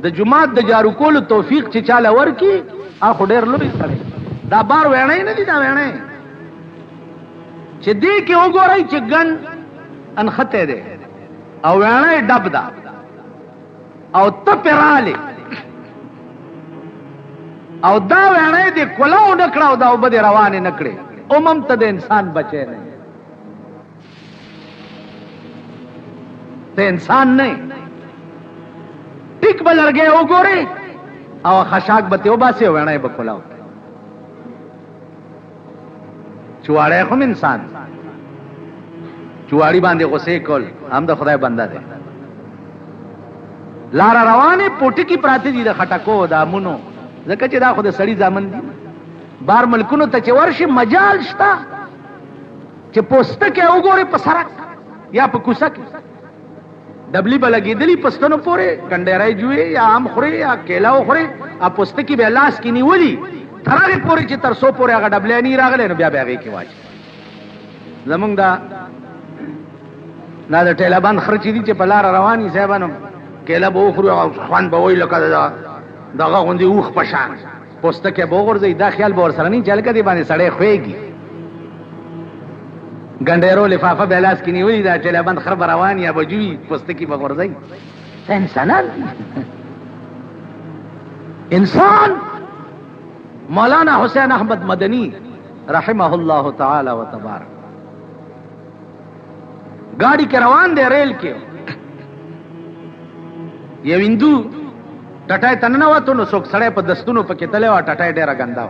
د جماعت د جارو کولو توفیق چې چاله ورکی اخو ډېر لوی سره دا بار وینې نه دي دا وینې چې دې کې وګورئ چې ګن انخته ده او وینې ډب ده او تپراله او دا وینې دې کولاو نکړاو دا وبد روانه نکړي اومم ته د انسان بچي نه ته انسان نه ټیک بلرګه وګورئ او خشاک به ته وباسي وینې به کولاو چواړی خو انسان چواړی باندې غصه کول هم د خدای بنده دی. لار روانه پټی کی پراته دي د خټکو د امونو، ځکه چې دا خو د سړی ځامن دي. بار ملکونو ته چې ورشي مجال شته چې پوستکه وګوري په سرک یا په کوڅه کې دبلی بلګېدلی پستنو پورې کنډېرای جوړي یا ام خوري یا کیلا خوري ا پوستکی به لاس کې نیولي ترغه پورې چې تر سو پورې هغه دبلې نه راغله نو بیا به هغه کې واچ. زمونږ دا نه د ټیلابند خرچې دي چې په لار رواني صاحبانو کیلا به خوري او خوان به وای لکه دغه غوندي اوخ پشان پوستکه به ورځي. دا خیال به ور سره نه چل کدي باندې سړې خوېږي ګنډېرو لفافه بیلاس کې نیولې دا ټیلابند خر روان یا بجوي پوستکی به ورځي. انسانان انسان مولانا حسین احمد مدنی رحمه الله تعالی و تبارک گاڑی کې روان دی ریل کې یو هندو ټټای تننه وته نو څوک سړی په دستونو پکې تله وا ټټای ډیره ګندا و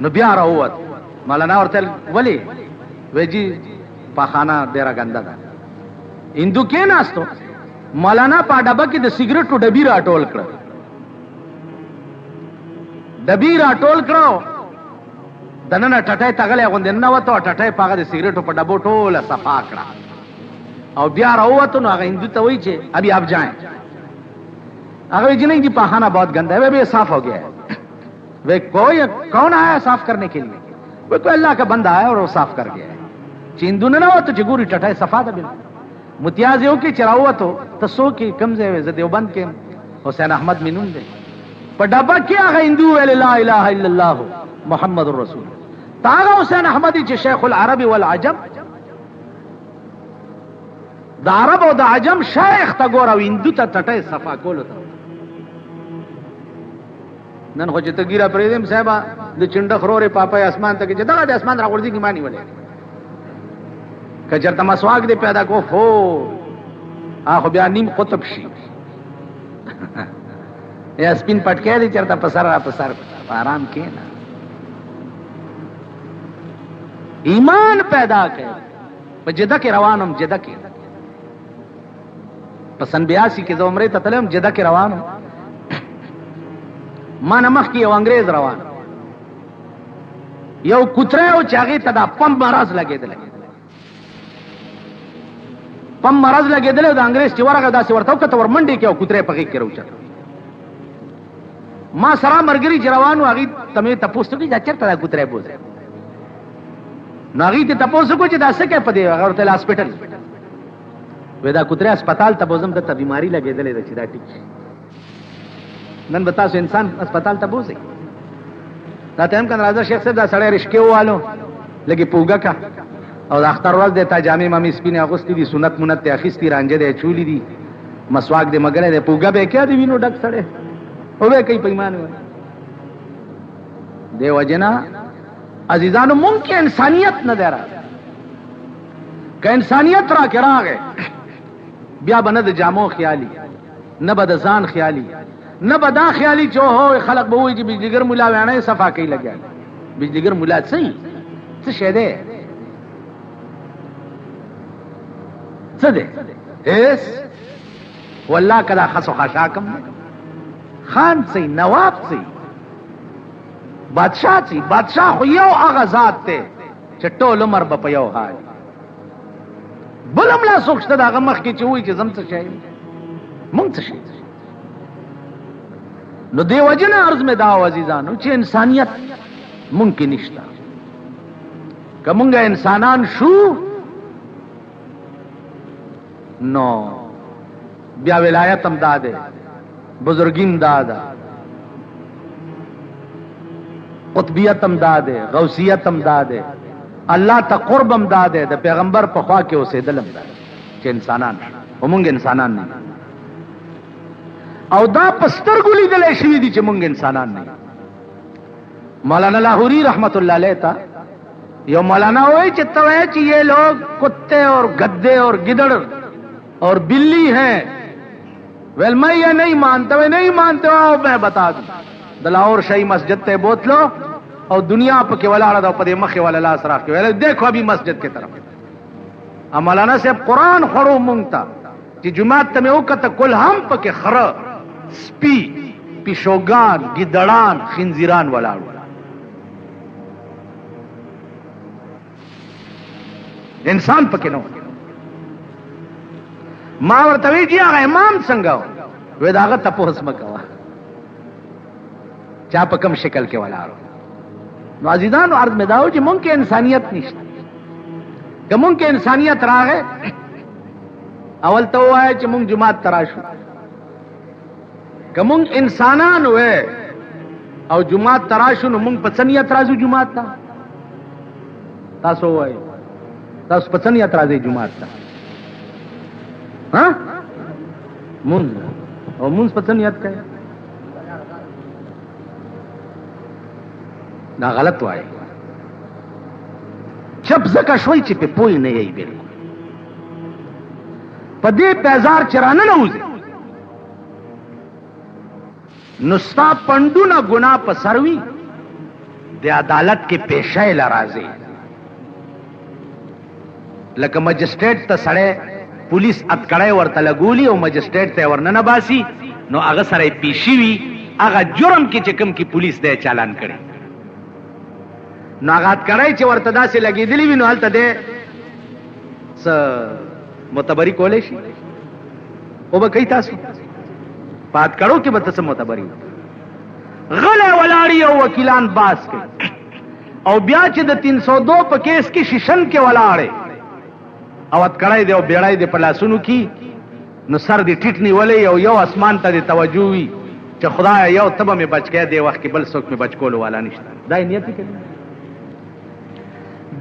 نو بیا راووت. مولانا ورته ولی وجی پاخانه ډیره ګندا ده. هندو کې ناستو مولانا په ډبه کې د سیګریټو ډبی راټول کړ دننه ټټای تغلې غوندې نه وته ټټای پاګه د سیګریټو په ډبو ټوله صفا کړه او بیا راووت. نو هغه هندو ته وایي چې ابي آپ جائیں. هغه جی نہیں جی پاخانہ بہت گندا ہے. وہ صاف ہو گیا ہے. وہ کون آیا صاف کرنے کے لیے؟ وہ کوئی اللہ کا بندہ آیا اور وہ صاف کر گیا ہے. چیندو نه وته چې ګوري ټټای صفا ده. متیاز یو کې چراوته تاسو کې کمزې زه دیوبند کې حسین احمد مینون دی په ډبه کې هغه هندو ویل لا اله الا الله محمد رسول. تاغه حسین احمدی چې شیخ العرب والعجم د عرب او د عجم شیخ تا ګور او هندو ته ټټای صفا کول ته نن خو چې ته ګیره پرېدم صاحب د چنډ خرورې پاپای اسمان ته چې دغه د اسمان راغورځي کی مانی ولې کچرته مسواک دې پیدا کو فو اخو بیا نیم قطب شي یا سپین پټکې دې چرته پسر را پسر آرام کېنا ایمان پیدا کړ په جده کې روانم جده کې په سن 82 کې د عمرې ته تلم جده کې روانم ما نمخ کې یو انګريز روان یو کوتره او چاغي ته دا پم مرز لګېدل د انګريز چې ورغه داسې ورته وکړه ورمنډي کې او کوتره پغې کې راوچت ما سره مرګري روانو هغه تمه تاسو کې دا چرته دا کوتره بوزه نو هغه ته تاسو کو چې دا څه کې پدې هغه ته هسپتال ودا کوتره هسپتال ته بوزم ته بیماری لګېدلې ده چې دا ټیک نن بتا سو انسان هسپتال ته بوزي دا ته هم کنه راځه شیخ صاحب دا سړی رشکه والو لګي پوګه کا او د اختر ورځ د تا جامع مامي سپینه اغوستي دي سنت منت ته اخیستی رانجه دي چولی دي مسواک دې مګره دې پوګه به کې دي وینو ډک سړی او به کوي پیمانه دی وجنا عزیزانو ممکن انسانیت نه درا که انسانیت را کراغه بیا بنه د جامو خیالي نه بد ځان خیالي نه بدا خیالي چې هو خلق به وي چې بجلیګر مولا وانه صفا کوي لګیا بجلیګر مولا صحیح څه شه ده څه ده اس والله کلا خسو خشاکم خان سي نواب سي بادشاہ سي بادشاہ خو یو هغه ذات ته چې ټول عمر په یو حال بلم لا سوچته دا هغه مخ کې چې وای چې زم څه شي مونږ څه شي نو دی وجنه عرض میں دا عزیزانو چې انسانیت ممکن نشته که مونږه انسانان شو نو بیا ولایت هم داده بزرگین داده قطبیت هم داده غوثیت هم داده الله ته قرب هم داده د پیغمبر په خوا کې اوسېدل هم داده چې انسانان ومونږ انسانان نه او دا پستر ګولې دلې شوې دي چې مونږ انسانان نه. مولانا لاہوری رحمت اللہ علیہ تا یو مولانا وہی چتا ہے کہ یہ لوگ کتے اور گدے اور گدڑ اور بلی ہیں. ویل میں یہ نہیں مانتا ہوں میں بتا دوں دلاور شاہی مسجد تے بوت لو او دنیا پکې ولاړه ده، په دې مخې ولا لاس راکړي ویل دیکھو ابھی مسجد کې طرف. مولانا صاحب قرآن خړو مونږ ته چې جمعات ته مې وکته کل هم پکې خره، سپي، پیشوګان، ګیدړان، خنزیران ولاړ. انسان پکې نو. ما ورته وی چې هغه امام څنګه و؟ وې دا هغه تپوس مکوه چا په کوم شکل کې ولاړ. نو عزیزانو عرض مې داو چې مونږ کې انسانیت نشته. که مونږ کې انسانیت راغې اول ته وایي چې مونږ جماعت ته راشو. که مونږ انسانان وې او جماعت ته راشو نو مونږ په څه نیت راځو جماعت ته؟ تاسو وایي تاسو په څه نیت راځئ جماعت ته؟ مونږ او مونږ په څه نیت کوي؟ دا غلط وایي. چپ ځکه شوي چې په پوه نه یې بالکل. په دې پیزار چې راننوځي نو ستا پنډونه ګناه په سر وي، د عدالت کې پیشه له راځي. لکه مجسټریټ ته سړی پولیس اتکړی ورته لګولي او مجسټریټ ته ورننه باسي نو هغه سره پیشي وي، هغه جرم کې چې کوم کې پولیس دی چالان کړي نو هغه اتکړی چې ورته داسې لګېدلی وي نو هلته دی څه معتبري کولی شي؟ او به کوي تاسو په اتکړو کې به ته څه معتبري غلی ولاړي او وکیلان باس کوي او بیا چې د 302 په کیس کې شیشن کې ولاړې او اتکړی دی او بیړی دی په لاسونو کې نو سر دی ټیټ نیولی او یو اسمان ته دی توجه وي چې خدای یو ته به مې بچ کړی دی وخت کې بل څوک مې بچ کولو والا نشته. دا یې نیت کوي.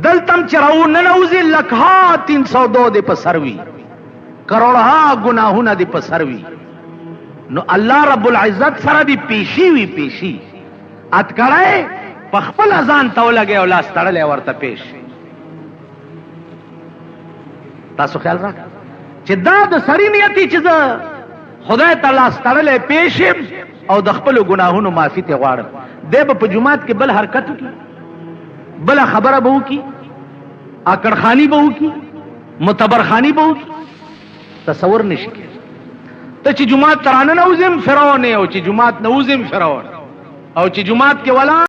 دلته هم چې راوننوځي لکها 302 دی په سر وي، کروڑها ګناهونه دی په سر وي نو الله رب العزت سره دی پیشي وي. پیشي اتکړی په خپل ځان ته ولګي او لاس تړلی ورته پیش. تاسو خیال راکړه چې دا د سړي نیت چې زه خدای ته لاس تړلی پیش یم او د خپلو ګناهونو معافي ته غواړم. دی به په جومات کې بل حرکت وکړي، بله خبره به وکړي، اکړخاني به وکړي، متبرخاني به وکړي. تصور نشي کېدای. ته چې جومات ته راننوځم فرعون او چې جومات نه وځم فرعون او چې جومات کې ولاړ